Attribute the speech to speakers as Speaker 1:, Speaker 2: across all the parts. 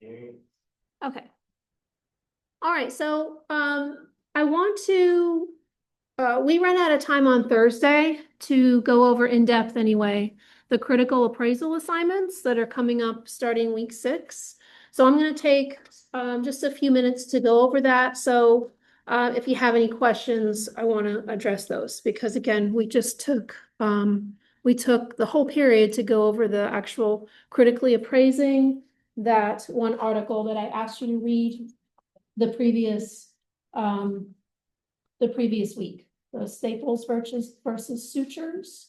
Speaker 1: Okay. All right, so I want to we ran out of time on Thursday to go over in depth anyway, the critical appraisal assignments that are coming up starting week 6. So I'm going to take just a few minutes to go over that. So if you have any questions, I want to address those because again, we took the whole period to go over the actual critically appraising that one article that I asked you to read the previous week, the staples versus sutures.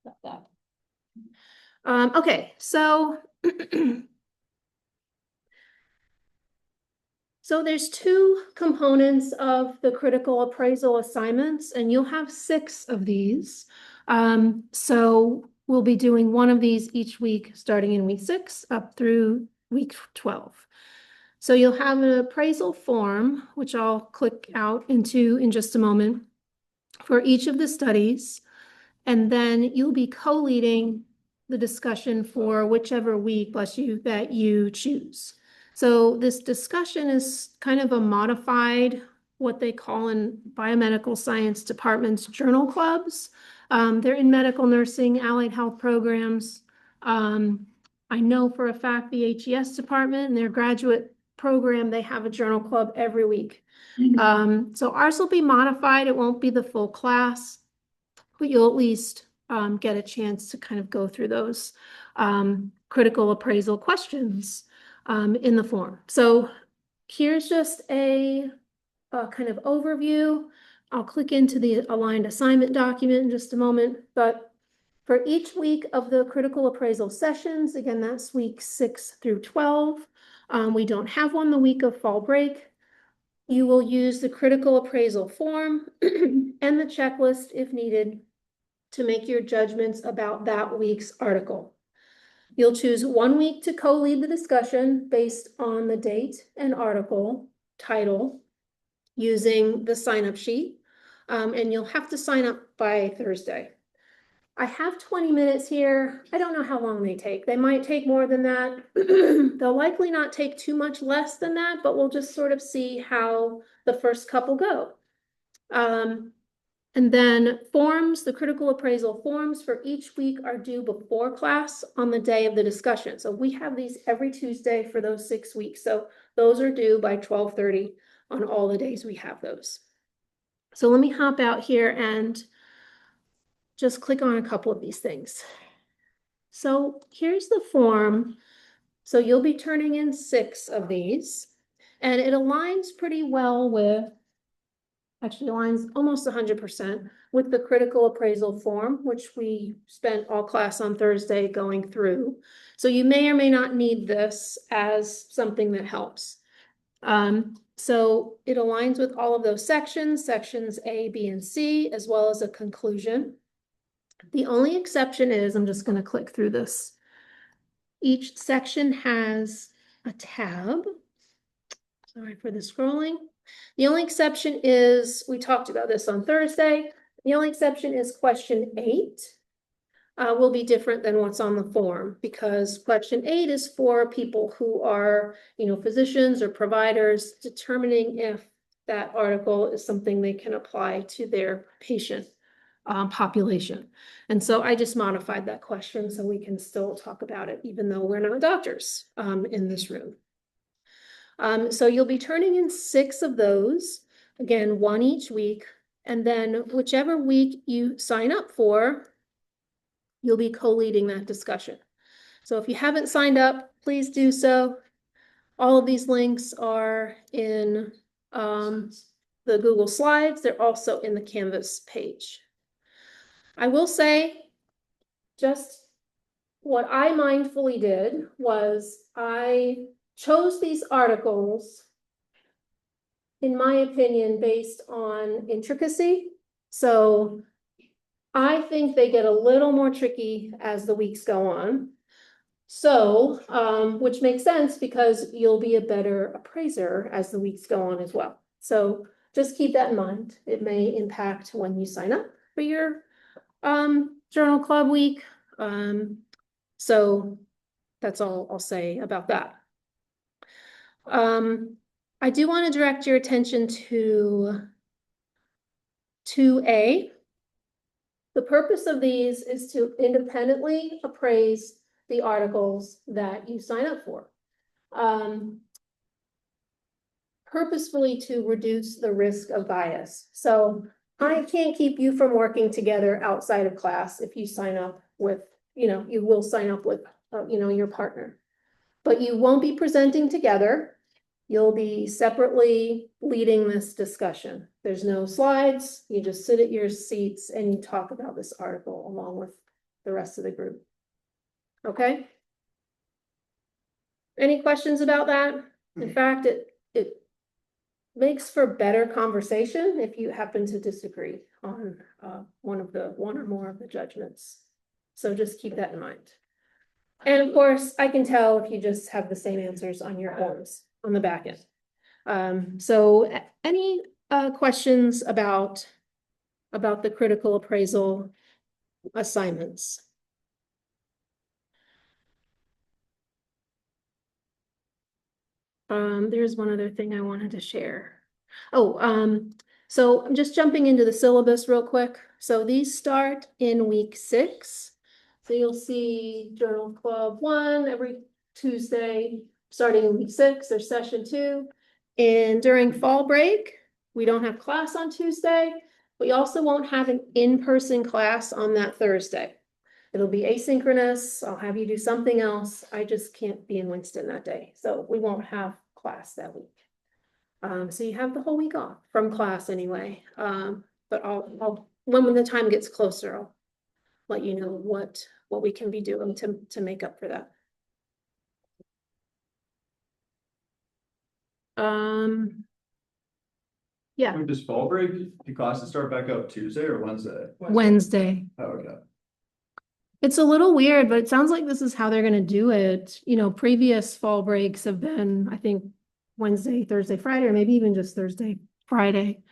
Speaker 1: Got that. Okay, so so there's 2 components of the critical appraisal assignments, and you'll have 6 of these. So we'll be doing one of these each week, starting in week 6 up through week 12. So you'll have an appraisal form, which I'll click out into in just a moment, for each of the studies. And then you'll be co-leading the discussion for whichever week, bless you, that you choose. So this discussion is kind of a modified, what they call in biomedical science departments, journal clubs. They're in medical nursing, allied health programs. I know for a fact the HES department and their graduate program, they have a journal club every week. So ours will be modified. It won't be the full class, but you'll at least get a chance to kind of go through those critical appraisal questions in the form. So here's just a kind of overview. I'll click into the aligned assignment document in just a moment, but for each week of the critical appraisal sessions, again, that's week 6 through 12. We don't have one the week of fall break. You will use the critical appraisal form and the checklist if needed to make your judgments about that week's article. You'll choose 1 week to co-lead the discussion based on the date and article title using the sign-up sheet, and you'll have to sign up by Thursday. I have 20 minutes here. I don't know how long they take. They might take more than that. They'll likely not take too much less than that, but we'll just sort of see how the first couple go. And then forms, the critical appraisal forms for each week are due before class on the day of the discussion. So we have these every Tuesday for those 6 weeks. So those are due by 12:30 on all the days we have those. So let me hop out here and just click on a couple of these things. So here's the form. So you'll be turning in 6 of these, and it aligns pretty well with, actually aligns almost 100% with the critical appraisal form, which we spent all class on Thursday going through. So you may or may not need this as something that helps. So it aligns with all of those sections A, B, and C, as well as a conclusion. The only exception is, I'm just going to click through this. Each section has a tab. Sorry for the scrolling. The only exception is, we talked about this on Thursday, the only exception is question 8 will be different than what's on the form, because question 8 is for people who are, physicians or providers determining if that article is something they can apply to their patient population. And so I just modified that question so we can still talk about it, even though we're not doctors in this room. So you'll be turning in 6 of those, again, 1 each week, and then whichever week you sign up for, you'll be co-leading that discussion. So if you haven't signed up, please do so. All of these links are in the Google Slides. They're also in the Canvas page. I will say, just what I mindfully did was I chose these articles, in my opinion, based on intricacy. So I think they get a little more tricky as the weeks go on. So, which makes sense because you'll be a better appraiser as the weeks go on as well. So just keep that in mind. It may impact when you sign up for your journal club week. So that's all I'll say about that. I do want to direct your attention to 2A. The purpose of these is to independently appraise the articles that you sign up for. Purposefully to reduce the risk of bias. So I can't keep you from working together outside of class if you sign up with, you will sign up with, your partner. But you won't be presenting together. You'll be separately leading this discussion. There's no slides. You just sit at your seats and you talk about this article along with the rest of the group. Okay? Any questions about that? In fact, it makes for better conversation if you happen to disagree on one or more of the judgments. So just keep that in mind. And of course, I can tell if you just have the same answers on your forms on the back end. So any questions about the critical appraisal assignments? There's one other thing I wanted to share. So I'm just jumping into the syllabus real quick. So these start in week 6. So you'll see Journal Club 1 every Tuesday, starting in week 6 or session 2. And during fall break, we don't have class on Tuesday. We also won't have an in-person class on that Thursday. It'll be asynchronous. I'll have you do something else. I just can't be in Winston that day. So we won't have class that week. So you have the whole week off from class anyway. But I'll when the time gets closer, I'll let you know what we can be doing to make up for that. Yeah.
Speaker 2: Does fall break, do classes start back up Tuesday or Wednesday?
Speaker 1: Wednesday.
Speaker 2: Oh, okay.
Speaker 1: It's a little weird, but it sounds like this is how they're gonna do it. Previous fall breaks have been, I think, Wednesday, Thursday, Friday, or maybe even just Thursday, Friday.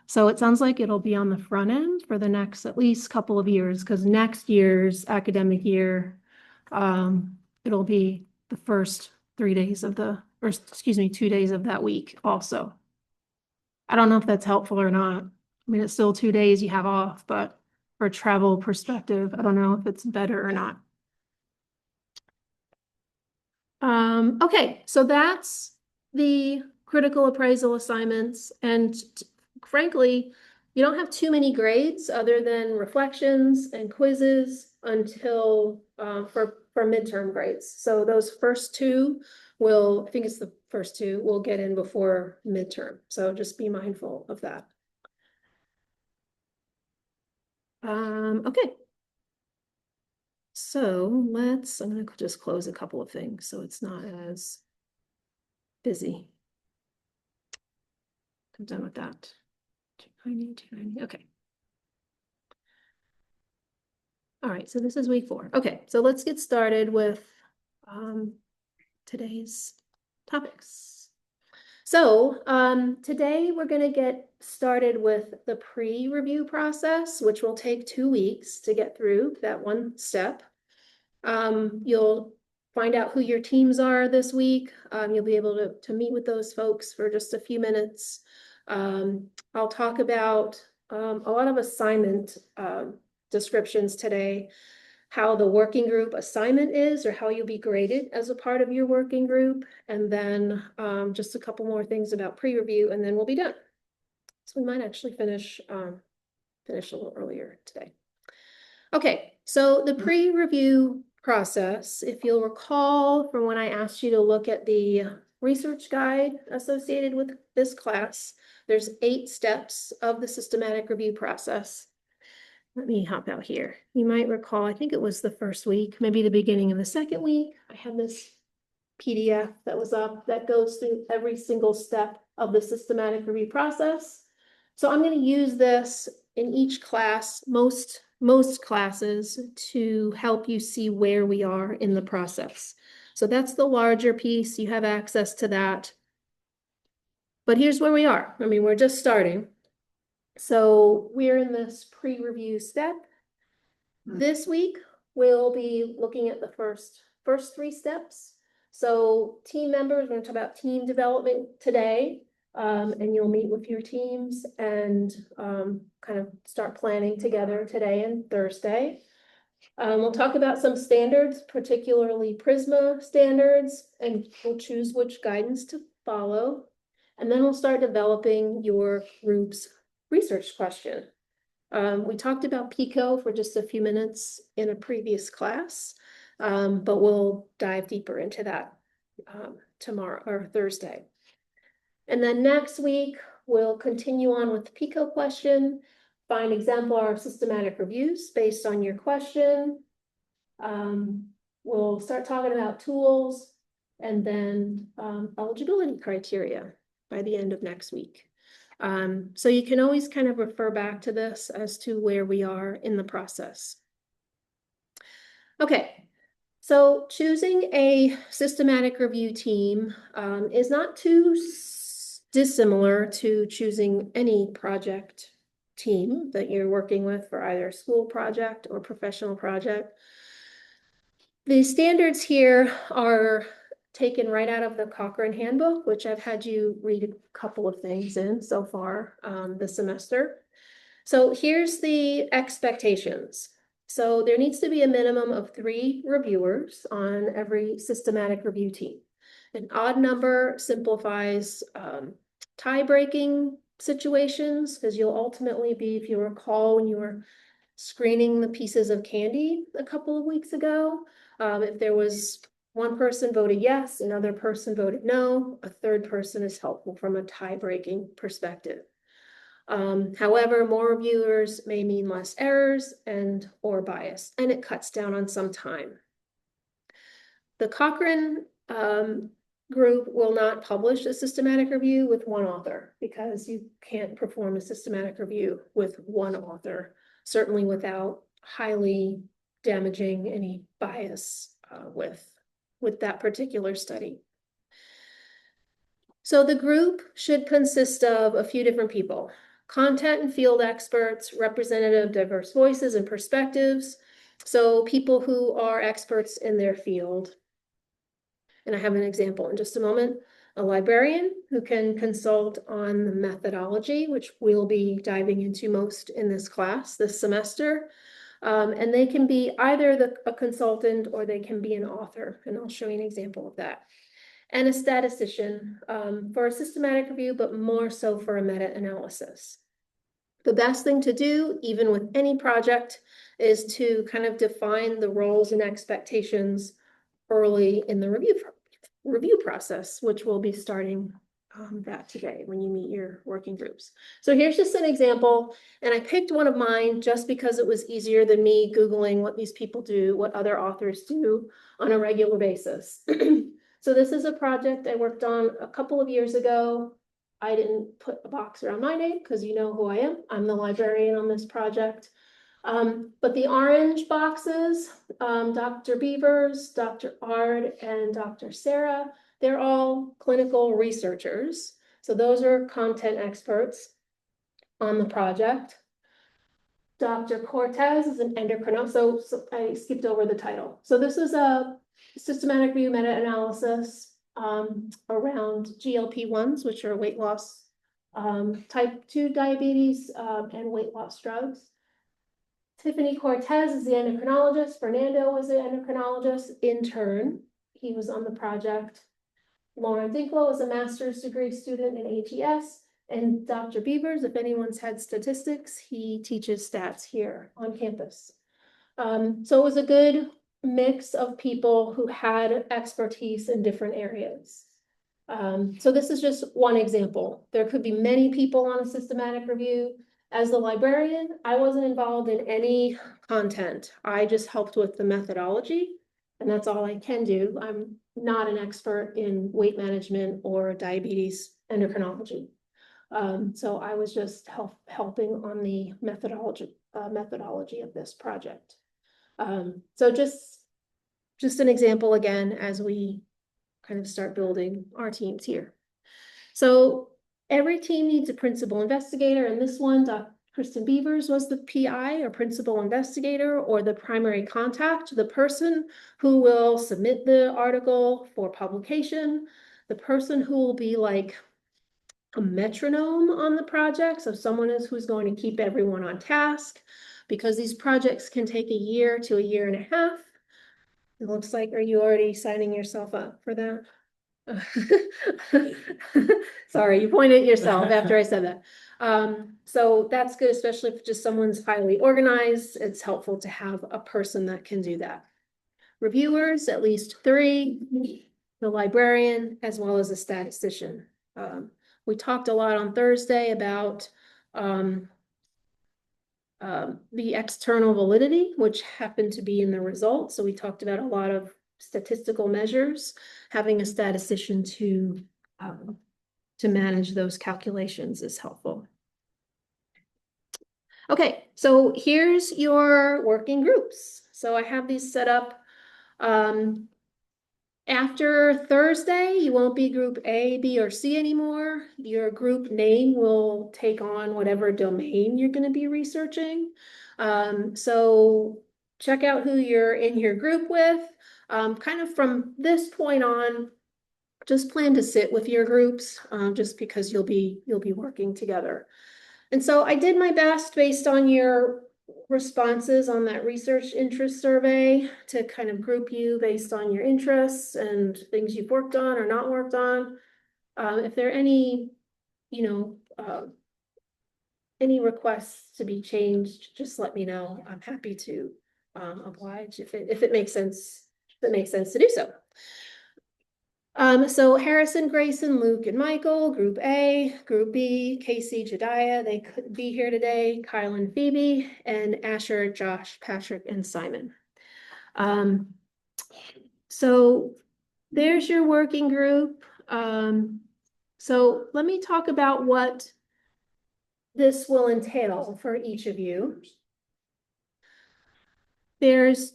Speaker 1: So it sounds like it'll be on the front end for the next at least couple of years, because next year's academic year, it'll be the first 3 days of 2 days of that week also. I don't know if that's helpful or not. I mean, it's still 2 days you have off, but for travel perspective, I don't know if it's better or not. Okay, so that's the critical appraisal assignments, and frankly, you don't have too many grades other than reflections and quizzes until for midterm grades. So those first two I think it's the first two, will get in before midterm. So just be mindful of that. Okay. So I'm gonna just close a couple of things so it's not as busy. I'm done with that. 290, okay. All right, so this is week 4. Okay, so let's get started with today's topics. So today we're going to get started with the pre-review process, which will take 2 weeks to get through that one step. You'll find out who your teams are this week. You'll be able to meet with those folks for just a few minutes. I'll talk about a lot of assignment descriptions today, how the working group assignment is, or how you'll be graded as a part of your working group, and then just a couple more things about pre-review, and then we'll be done. So we might actually finish a little earlier today. Okay, so the pre-review process, if you'll recall from when I asked you to look at the research guide associated with this class, there's 8 steps of the systematic review process. Let me hop out here. You might recall, I think it was the first week, maybe the beginning of the second week, I had this PDF that was up that goes through every single step of the systematic review process. So I'm going to use this in each class, most classes, to help you see where we are in the process. So that's the larger piece. You have access to that. But here's where we are. I mean, we're just starting. So we're in this pre-review step. This week, we'll be looking at the first 3 steps. So team members, we're gonna talk about team development today. And you'll meet with your teams and kind of start planning together today and Thursday. We'll talk about some standards, particularly Prisma standards, and we'll choose which guidance to follow. And then we'll start developing your group's research question. We talked about PICO for just a few minutes in a previous class, but we'll dive deeper into that tomorrow or Thursday. And then next week, we'll continue on with the PICO question, find exemplar systematic reviews based on your question. We'll start talking about tools and then eligibility criteria by the end of next week. So you can always kind of refer back to this as to where we are in the process. Okay, so choosing a systematic review team is not too dissimilar to choosing any project team that you're working with for either a school project or professional project. The standards here are taken right out of the Cochrane Handbook, which I've had you read a couple of things in so far this semester. So here's the expectations. So there needs to be a minimum of 3 reviewers on every systematic review team. An odd number simplifies tie-breaking situations, because you'll ultimately be, if you recall, when you were screening the pieces of candy a couple of weeks ago, if there was one person voted yes, another person voted no, a third person is helpful from a tie-breaking perspective. However, more reviewers may mean less errors and or bias, and it cuts down on some time. The Cochrane group will not publish a systematic review with one author, because you can't perform a systematic review with one author, certainly without highly damaging any bias with that particular study. So the group should consist of a few different people: content and field experts, representative diverse voices and perspectives. So people who are experts in their field. And I have an example in just a moment. A librarian who can consult on the methodology, which we'll be diving into most in this class this semester. And they can be either a consultant or they can be an author, and I'll show you an example of that. And a statistician for a systematic review, but more so for a meta-analysis. The best thing to do, even with any project, is to kind of define the roles and expectations early in the review process, which we'll be starting that today when you meet your working groups. So here's just an example, and I picked one of mine just because it was easier than me Googling what these people do, what other authors do on a regular basis. So this is a project I worked on a couple of years ago. I didn't put a box around my name because you know who I am. I'm the librarian on this project. But the orange boxes, Dr. Beavers, Dr. Ard, and Dr. Sarah, they're all clinical researchers. So those are content experts on the project. Dr. Cortez is an endocrinologist, so I skipped over the title. So this is a systematic review meta-analysis around GLP-1s, which are weight loss, type 2 diabetes, and weight loss drugs. Tiffany Cortez is the endocrinologist. Fernando was the endocrinologist intern. He was on the project. Lauren Dinklow is a master's degree student in ATS. And Dr. Beavers, if anyone's had statistics, he teaches stats here on campus. So it was a good mix of people who had expertise in different areas. So this is just one example. There could be many people on a systematic review. As the librarian, I wasn't involved in any content. I just helped with the methodology, and that's all I can do. I'm not an expert in weight management or diabetes endocrinology. So I was just helping on the methodology of this project. So just an example again, as we kind of start building our teams here. So every team needs a principal investigator, and this one, Kristen Beavers was the PI or principal investigator or the primary contact, the person who will submit the article for publication, the person who will be like a metronome on the project, so someone who's going to keep everyone on task, because these projects can take a year to a year and a half. It looks like, are you already signing yourself up for that? Sorry, you pointed at yourself after I said that. So that's good, especially if just someone's highly organized. It's helpful to have a person that can do that. Reviewers, at least 3, the librarian, as well as a statistician. We talked a lot on Thursday about the external validity, which happened to be in the results. So we talked about a lot of statistical measures, having a statistician to manage those calculations is helpful. Okay, so here's your working groups. So I have these set up. After Thursday, you won't be group A, B, or C anymore. Your group name will take on whatever domain you're going to be researching. So check out who you're in your group with. Kind of from this point on, just plan to sit with your groups, just because you'll be working together. And so I did my best based on your responses on that research interest survey to kind of group you based on your interests and things you've worked on or not worked on. If there are any, any requests to be changed, just let me know. I'm happy to oblige if it makes sense, to do so. So Harrison, Grayson, Luke, and Michael, Group A, Group B, Casey, Jediah, they couldn't be here today, Kyle and Phoebe, and Asher, Josh, Patrick, and Simon. So there's your working group. So let me talk about what this will entail for each of you. There's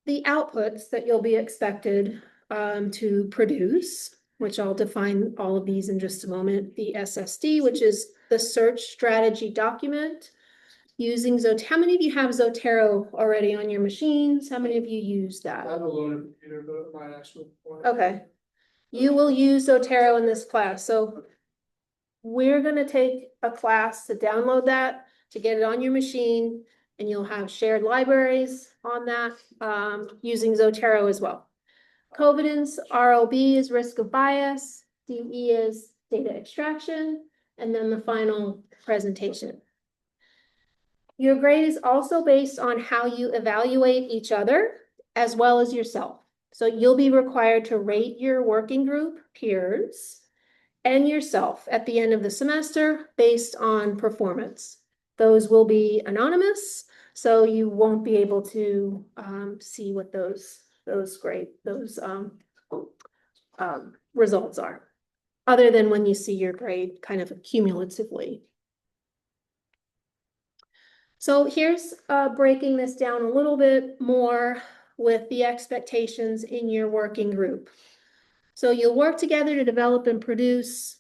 Speaker 1: the outputs that you'll be expected to produce, which I'll define all of these in just a moment. The SSD, which is the search strategy document using Zotero. How many of you have Zotero already on your machines? How many of you use that?
Speaker 3: I have a loaner computer, but my actual.
Speaker 1: Okay. You will use Zotero in this class. So we're going to take a class to download that, to get it on your machine, and you'll have shared libraries on that using Zotero as well. Covidence, ROB is risk of bias, DE is data extraction, and then the final presentation. Your grade is also based on how you evaluate each other as well as yourself. So you'll be required to rate your working group peers and yourself at the end of the semester based on performance. Those will be anonymous, so you won't be able to see what those results are, other than when you see your grade kind of cumulatively. So here's breaking this down a little bit more with the expectations in your working group. So you'll work together to develop and produce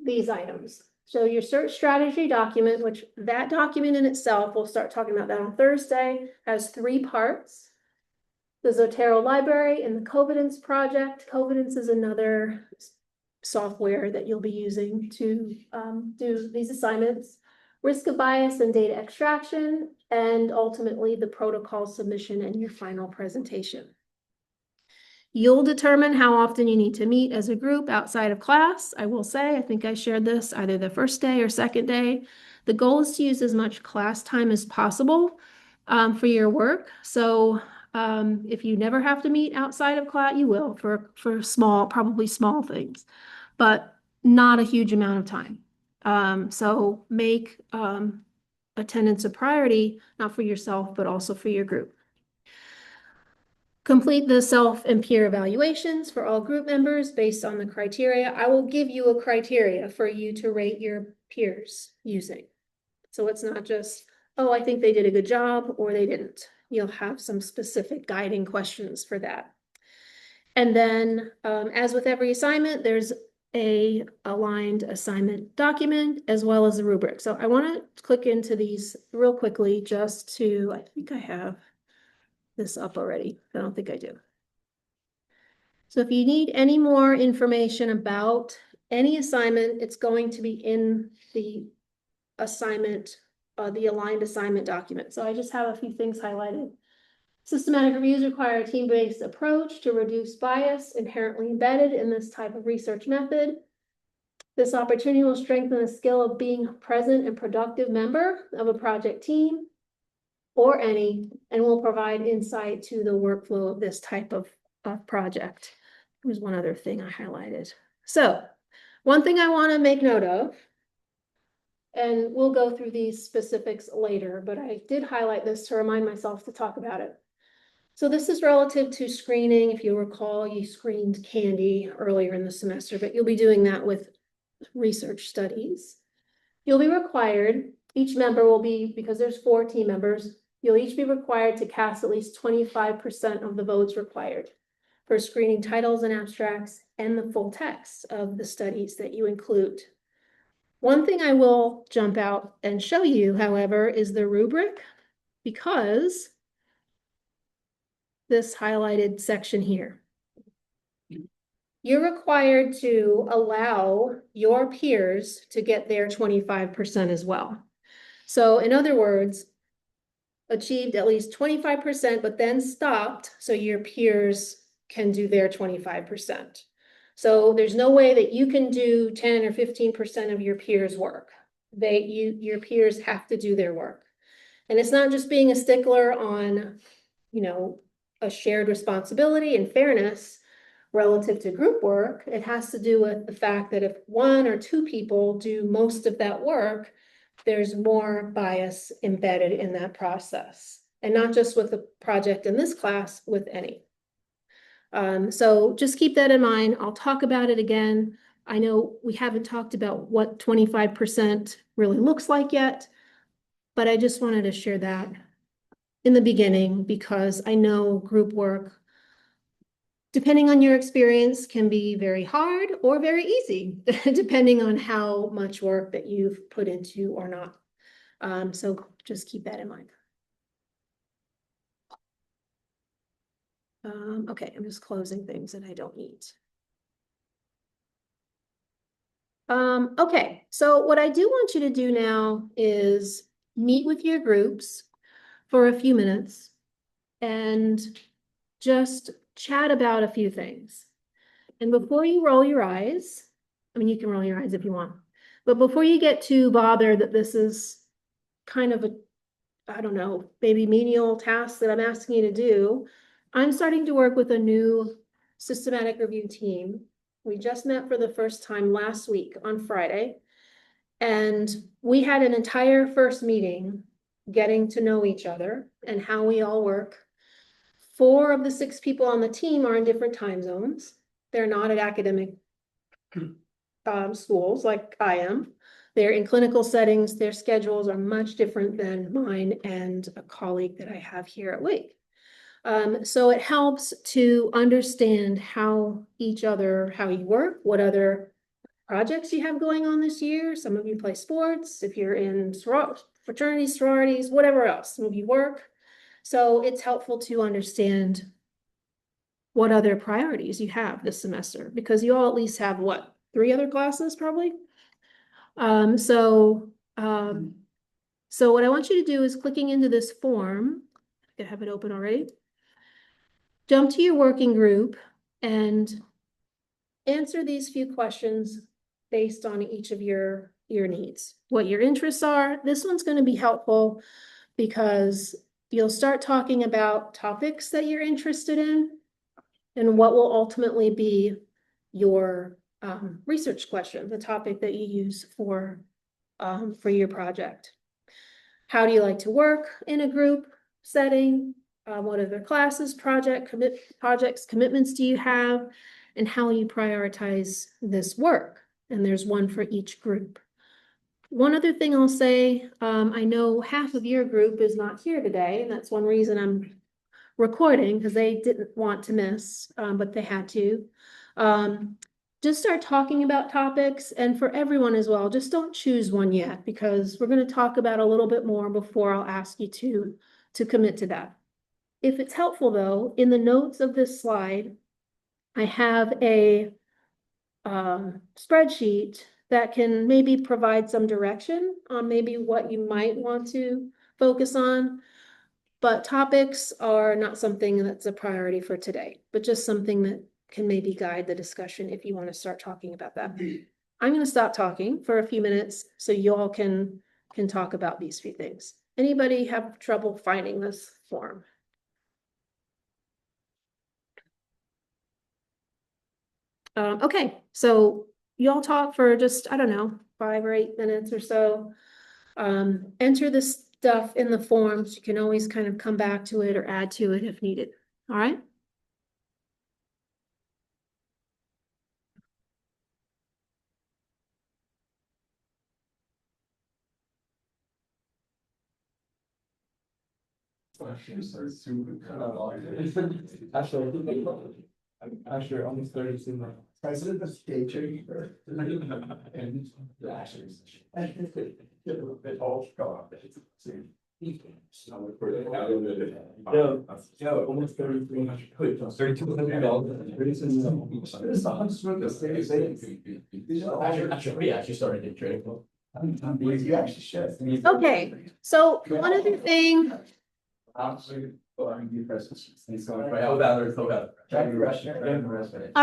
Speaker 1: these items. So your search strategy document, which that document in itself, we'll start talking about that on Thursday, has 3 parts. The Zotero library and the Covidence project. Covidence is another software that you'll be using to do these assignments. Risk of bias and data extraction, and ultimately the protocol submission and your final presentation. You'll determine how often you need to meet as a group outside of class. I will say, I think I shared this either the first day or second day. The goal is to use as much class time as possible for your work. So if you never have to meet outside of class, you will for probably small things, but not a huge amount of time. So make attendance a priority, not for yourself, but also for your group. Complete the self and peer evaluations for all group members based on the criteria. I will give you a criteria for you to rate your peers using. So it's not just, oh, I think they did a good job or they didn't. You'll have some specific guiding questions for that. And then as with every assignment, there's a aligned assignment document as well as a rubric. So I want to click into these real quickly just to, I think I have this up already. I don't think I do. So if you need any more information about any assignment, it's going to be in the assignment, the aligned assignment document. So I just have a few things highlighted. Systematic reviews require a team-based approach to reduce bias inherently embedded in this type of research method. This opportunity will strengthen the skill of being a present and productive member of a project team or any, and will provide insight to the workflow of this type of project. There's one other thing I highlighted. So one thing I want to make note of, and we'll go through these specifics later, but I did highlight this to remind myself to talk about it. So this is relative to screening. If you recall, you screened Candy earlier in the semester, but you'll be doing that with research studies. You'll be required, each member will be, because there's 4 team members, you'll each be required to cast at least 25% of the votes required for screening titles and abstracts and the full text of the studies that you include. One thing I will jump out and show you, however, is the rubric, because this highlighted section here. You're required to allow your peers to get their 25% as well. So in other words, achieved at least 25%, but then stopped so your peers can do their 25%. So there's no way that you can do 10 or 15% of your peers' work. Your peers have to do their work. And it's not just being a stickler on, a shared responsibility and fairness relative to group work. It has to do with the fact that if 1 or 2 people do most of that work, there's more bias embedded in that process. And not just with the project in this class, with any. So just keep that in mind. I'll talk about it again. I know we haven't talked about what 25% really looks like yet, but I just wanted to share that in the beginning because I know group work, depending on your experience, can be very hard or very easy, depending on how much work that you've put into or not. So just keep that in mind. Okay, I'm just closing things that I don't need. Okay, so what I do want you to do now is meet with your groups for a few minutes and just chat about a few things. And before you roll your eyes, I mean, you can roll your eyes if you want, but before you get too bothered that this is kind of a, I don't know, maybe menial task that I'm asking you to do, I'm starting to work with a new systematic review team. We just met for the first time last week on Friday, and we had an entire first meeting getting to know each other and how we all work. 4 of the 6 people on the team are in different time zones. They're not at academic schools like I am. They're in clinical settings. Their schedules are much different than mine and a colleague that I have here at Wake. So it helps to understand how you work, what other projects you have going on this year. Some of you play sports, if you're in fraternities, sororities, whatever else, some of you work. So it's helpful to understand what other priorities you have this semester, because you all at least have what, 3 other classes probably? So what I want you to do is clicking into this form, I have it open already. Jump to your working group and answer these few questions based on each of your needs. What your interests are. This one's going to be helpful because you'll start talking about topics that you're interested in and what will ultimately be your research question, the topic that you use for your project. How do you like to work in a group setting? What other classes, projects, commitments do you have? And how you prioritize this work? And there's one for each group. One other thing I'll say, I know half of your group is not here today, and that's one reason I'm recording, because they didn't want to miss, but they had to. just start talking about topics, and for everyone as well, just don't choose one yet, because we're gonna talk about a little bit more before I'll ask you to commit to that. If it's helpful though, in the notes of this slide, I have a spreadsheet that can maybe provide some direction on maybe what you might want to focus on. But topics are not something that's a priority for today, but just something that can maybe guide the discussion if you want to start talking about that. I'm going to stop talking for a few minutes so you all can talk about these few things. Anybody have trouble finding this form? Okay, so you all talk for just, I don't know, 5 or 8 minutes or so. Enter this stuff in the forms. You can always kind of come back to it or add to it if needed. All right?
Speaker 3: Actually, almost 30 soon. President of state change. And. It all gone. Yeah, almost 33.
Speaker 4: Actually started in trade.
Speaker 3: You actually should.
Speaker 1: Okay, so one other thing, all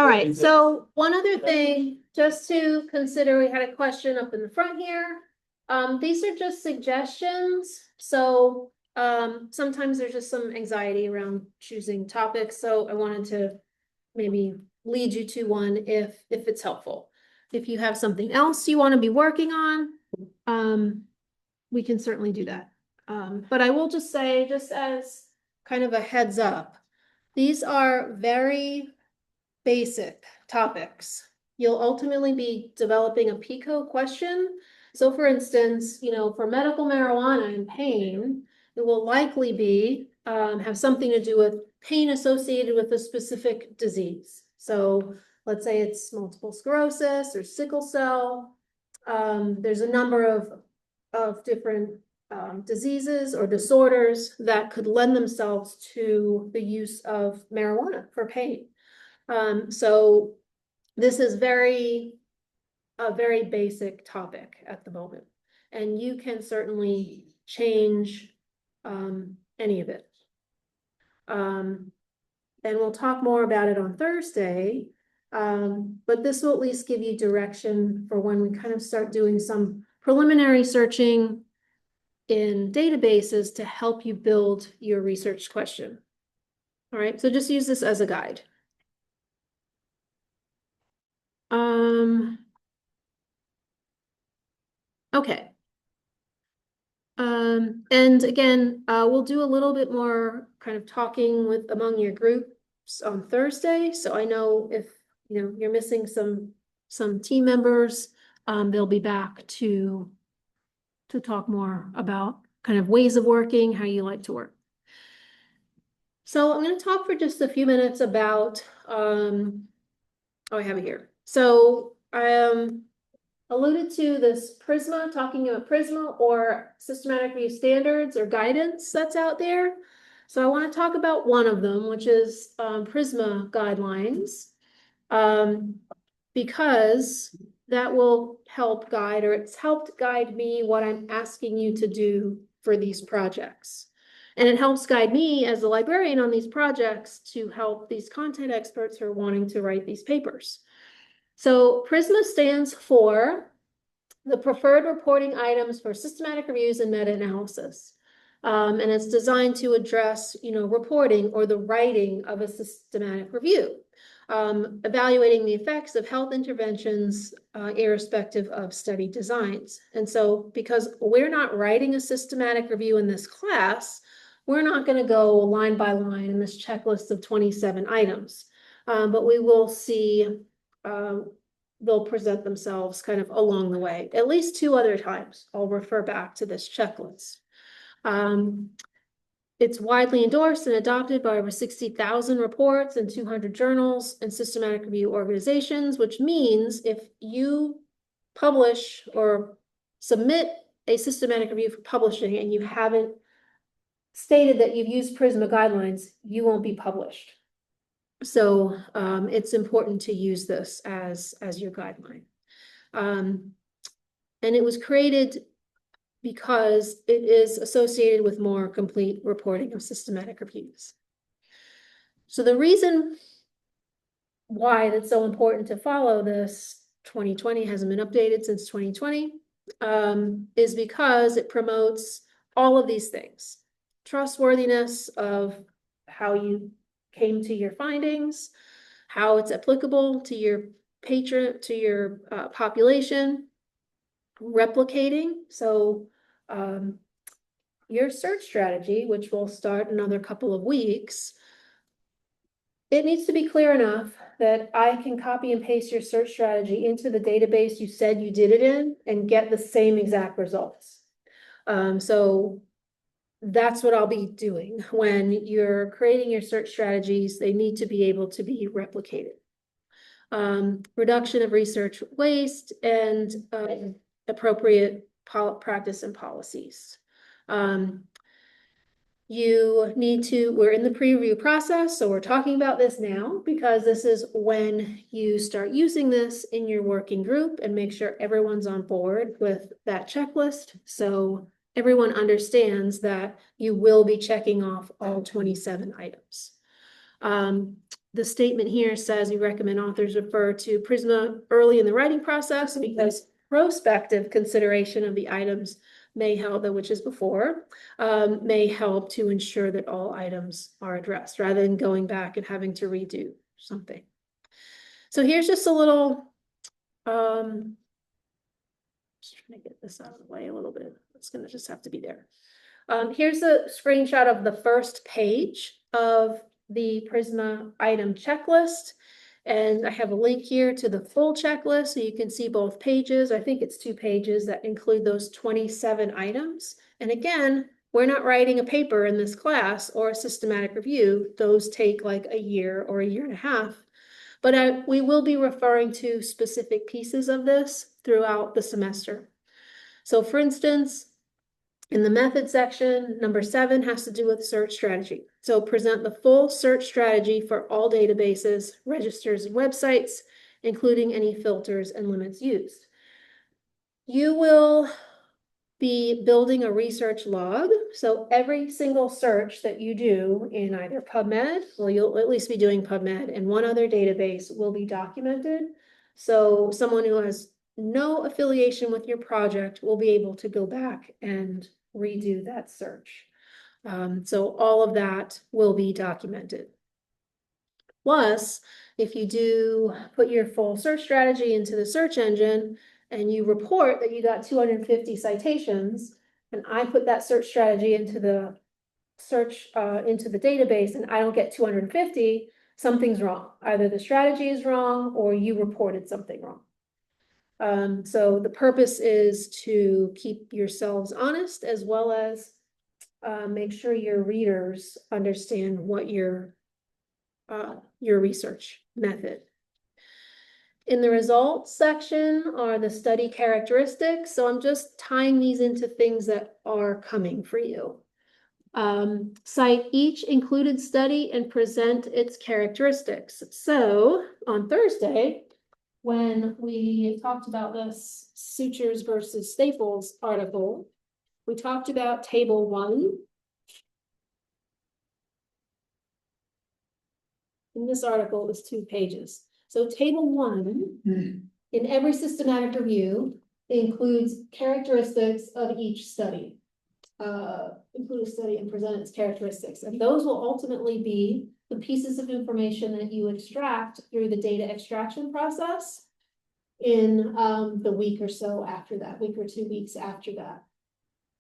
Speaker 1: right, so one other thing, just to consider, we had a question up in the front here. These are just suggestions, so sometimes there's just some anxiety around choosing topics, so I wanted to maybe lead you to one if it's helpful. If you have something else you want to be working on, we can certainly do that. But I will just say, just as kind of a heads up, these are very basic topics. You'll ultimately be developing a PICO question. So for instance, you know, for medical marijuana and pain, it will likely be have something to do with pain associated with a specific disease. So let's say it's multiple sclerosis or sickle cell. There's a number of different diseases or disorders that could lend themselves to the use of marijuana for pain. So this is a very basic topic at the moment, and you can certainly change any of it. And we'll talk more about it on Thursday, but this will at least give you direction for when we kind of start doing some preliminary searching in databases to help you build your research question. All right, so just use this as a guide. Okay. And again, we'll do a little bit more kind of talking among your groups on Thursday. So I know if you know you're missing some team members, they'll be back to talk more about kind of ways of working, how you like to work. So I'm going to talk for just a few minutes about, oh, I have it here. So I alluded to this PRISMA, talking about PRISMA or systematic review standards or guidance that's out there. So I want to talk about one of them, which is PRISMA guidelines, because that will help guide, or it's helped guide me what I'm asking you to do for these projects. And it helps guide me as a librarian on these projects to help these content experts who are wanting to write these papers. So PRISMA stands for the Preferred Reporting Items for Systematic Reviews and Meta-Analysis. And it's designed to address, you know, reporting or the writing of a systematic review. Evaluating the effects of health interventions, irrespective of study designs. And so because we're not writing a systematic review in this class, we're not going to go line by line in this checklist of 27 items. But we will see, they'll present themselves kind of along the way. At least 2 other times, I'll refer back to this checklist. It's widely endorsed and adopted by over 60,000 reports and 200 journals and systematic review organizations, which means if you publish or submit a systematic review for publishing and you haven't stated that you've used Prisma guidelines, you won't be published. So it's important to use this as your guideline. And it was created because it is associated with more complete reporting of systematic reviews. So the reason why it's so important to follow this, 2020 hasn't been updated since 2020, is because it promotes all of these things. Trustworthiness of how you came to your findings, how it's applicable to your population, replicating. So your search strategy, which will start another couple of weeks, it needs to be clear enough that I can copy and paste your search strategy into the database you said you did it in and get the same exact results. So that's what I'll be doing. When you're creating your search strategies, they need to be able to be replicated. Reduction of research waste and appropriate practice and policies. You need to, we're in the pre-review process, so we're talking about this now because this is when you start using this in your working group and make sure everyone's on board with that checklist. So everyone understands that you will be checking off all 27 items. The statement here says we recommend authors refer to Prisma early in the writing process because prospective consideration of the items may help, which is before, may help to ensure that all items are addressed rather than going back and having to redo something. So here's just a little, just trying to get this out of the way a little bit. It's going to just have to be there. Here's a screenshot of the first page of the Prisma item checklist. And I have a link here to the full checklist so you can see both pages. I think it's 2 pages that include those 27 items. And again, we're not writing a paper in this class or a systematic review. Those take like a year or a year and a half. But we will be referring to specific pieces of this throughout the semester. So for instance, in the method section, number 7 has to do with search strategy. So present the full search strategy for all databases, registers, and websites, including any filters and limits used. You will be building a research log. So every single search that you do in either PubMed, well, you'll at least be doing PubMed, and one other database will be documented. So someone who has no affiliation with your project will be able to go back and redo that search. So all of that will be documented. Plus, if you do put your full search strategy into the search engine and you report that you got 250 citations, and I put that search strategy into the search into the database and I don't get 250, something's wrong. Either the strategy is wrong or you reported something wrong. So the purpose is to keep yourselves honest as well as make sure your readers understand what your research method. In the results section are the study characteristics. So I'm just tying these into things that are coming for you. Cite each included study and present its characteristics. So on Thursday, when we talked about this sutures versus staples article, we talked about table 1. In this article is 2 pages. So table 1 in every systematic review includes characteristics of each study. Include a study and present its characteristics. And those will ultimately be the pieces of information that you extract through the data extraction process in the week or so after that, week or 2 weeks after that.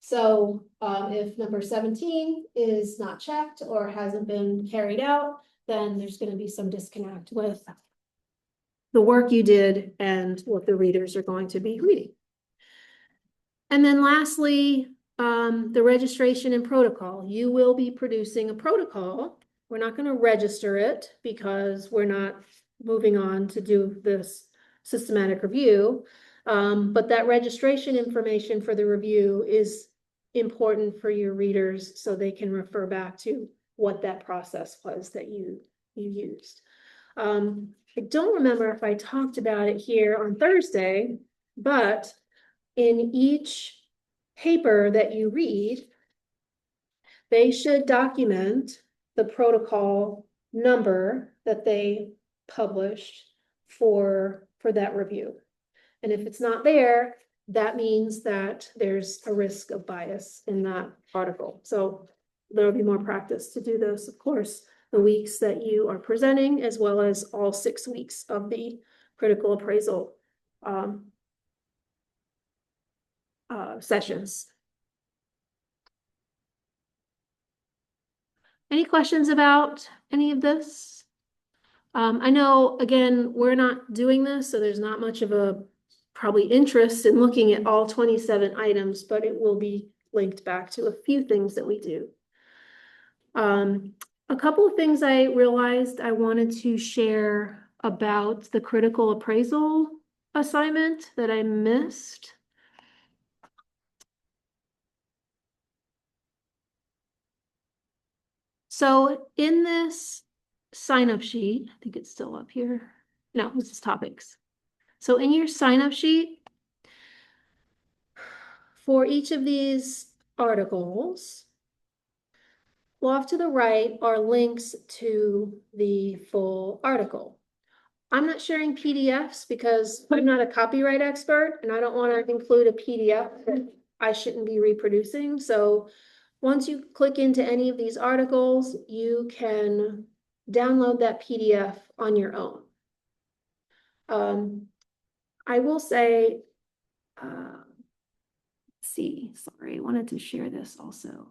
Speaker 1: So if number 17 is not checked or hasn't been carried out, then there's going to be some disconnect with the work you did and what the readers are going to be reading. And then lastly, the registration and protocol. You will be producing a protocol. We're not gonna register it because we're not moving on to do this systematic review. But that registration information for the review is important for your readers so they can refer back to what that process was that you used. I don't remember if I talked about it here on Thursday, but in each paper that you read, they should document the protocol number that they published for that review. And if it's not there, that means that there's a risk of bias in that article. So there'll be more practice to do this, of course, the weeks that you are presenting, as well as all 6 weeks of the critical appraisal sessions. Any questions about any of this? I know, again, we're not doing this, so there's not much of a probably interest in looking at all 27 items, but it will be linked back to a few things that we do. A couple of things I realized I wanted to share about the critical appraisal assignment that I missed. So in this sign-up sheet, I think it's still up here. No, this is topics. So in your sign-up sheet, for each of these articles, off to the right are links to the full article. I'm not sharing PDFs because I'm not a copyright expert and I don't want to include a PDF that I shouldn't be reproducing. So once you click into any of these articles, you can download that PDF on your own. I will say, let's see, sorry, I wanted to share this also.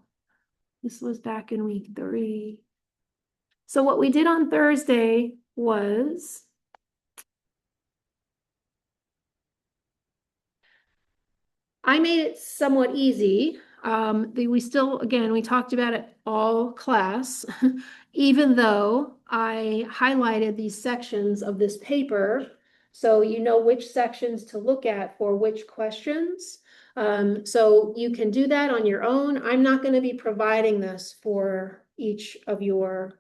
Speaker 1: This was back in week 3. So what we did on Thursday was I made it somewhat easy. We still, again, we talked about it all class, even though I highlighted these sections of this paper, so you know which sections to look at for which questions. So you can do that on your own. I'm not going to be providing this for each of your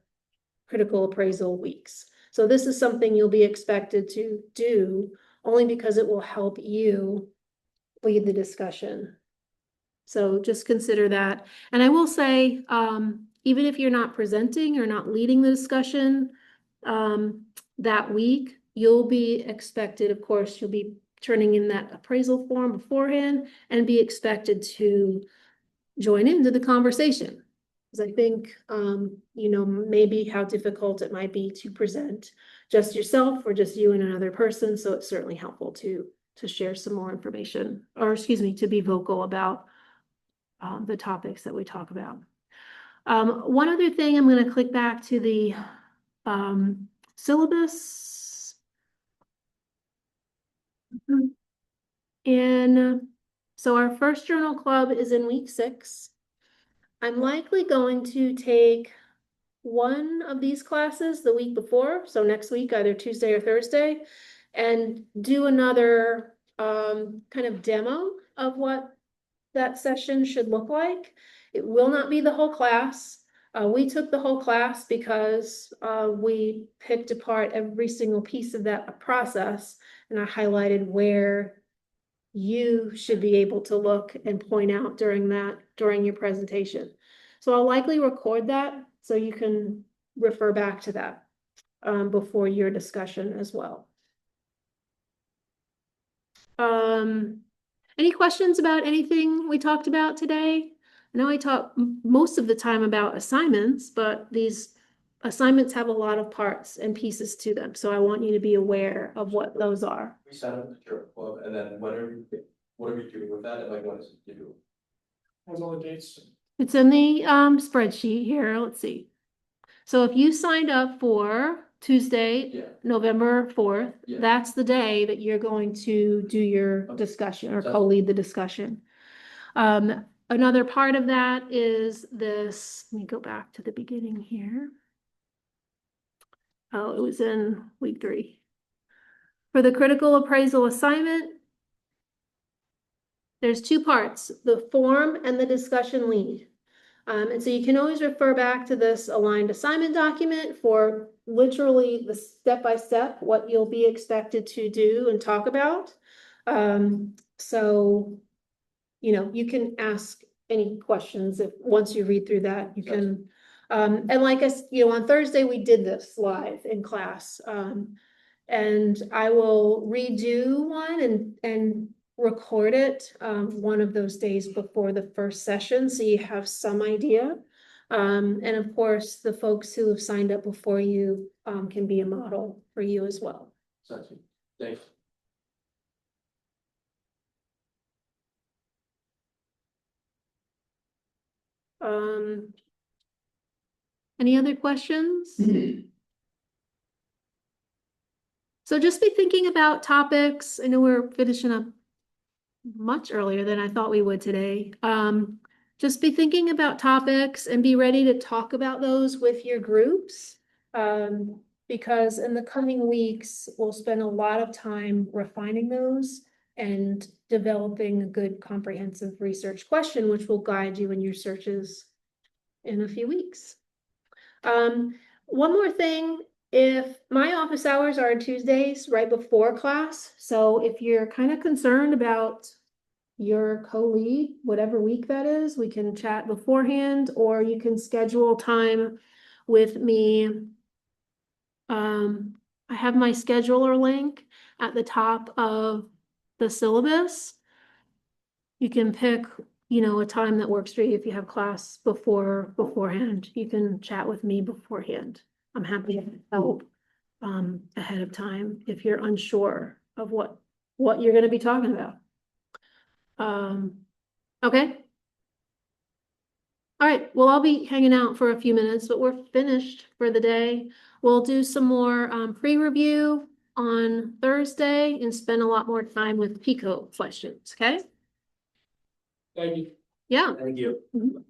Speaker 1: critical appraisal weeks. So this is something you'll be expected to do only because it will help you lead the discussion. So just consider that. And I will say, even if you're not presenting or not leading the discussion that week, you'll be expected, of course, you'll be turning in that appraisal form beforehand and be expected to join into the conversation. Because I think, you know, maybe how difficult it might be to present just yourself or just you and another person. So it's certainly helpful to share some more information, or excuse me, to be vocal about the topics that we talk about. One other thing, I'm going to click back to the syllabus. And so our first journal club is in week 6. I'm likely going to take one of these classes the week before, so next week, either Tuesday or Thursday, and do another kind of demo of what that session should look like. It will not be the whole class. We took the whole class because we picked apart every single piece of that process, and I highlighted where you should be able to look and point out during your presentation. So I'll likely record that so you can refer back to that before your discussion as well. Any questions about anything we talked about today? I know I talked most of the time about assignments, but these assignments have a lot of parts and pieces to them. So I want you to be aware of what those are.
Speaker 4: We sign up the journal club, and then what are we doing with that, and like, what does it do?
Speaker 3: What's all the dates?
Speaker 1: It's in the spreadsheet here. Let's see. So if you signed up for Tuesday,
Speaker 4: Yeah.
Speaker 1: November 4th,
Speaker 4: Yeah.
Speaker 1: that's the day that you're going to do your
Speaker 4: Okay.
Speaker 1: discussion or
Speaker 4: So-
Speaker 1: co-lead the discussion. Another part of that is this, let me go back to the beginning here. Oh, it was in week 3. For the critical appraisal assignment, there's 2 parts, the form and the discussion lead. And so you can always refer back to this aligned assignment document for literally the step-by-step, what you'll be expected to do and talk about. So, you know, you can ask any questions if, once you read through that, you can. And like us, you know, on Thursday, we did this live in class. And I will redo one and record it one of those days before the first session, so you have some idea. And of course, the folks who have signed up before you can be a model for you as well.
Speaker 4: Sounds good. Thanks.
Speaker 1: Any other questions? So just be thinking about topics. I know we're finishing up much earlier than I thought we would today. Just be thinking about topics and be ready to talk about those with your groups. Because in the coming weeks, we'll spend a lot of time refining those and developing a good comprehensive research question, which will guide you in your searches in a few weeks. One more thing, if my office hours are on Tuesdays right before class, so if you're kind of concerned about your co-lead, whatever week that is, we can chat beforehand, or you can schedule time with me. I have my scheduler link at the top of the syllabus. You can pick, you know, a time that works for you. If you have class beforehand, you can chat with me beforehand. I'm happy to help ahead of time if you're unsure of what you're going to be talking about. Okay. All right, well, I'll be hanging out for a few minutes, but we're finished for the day. We'll do some more pre-review on Thursday and spend a lot more time with PICO questions, okay?
Speaker 3: Thank you.
Speaker 1: Yeah.
Speaker 2: Thank you.
Speaker 1: Mhm.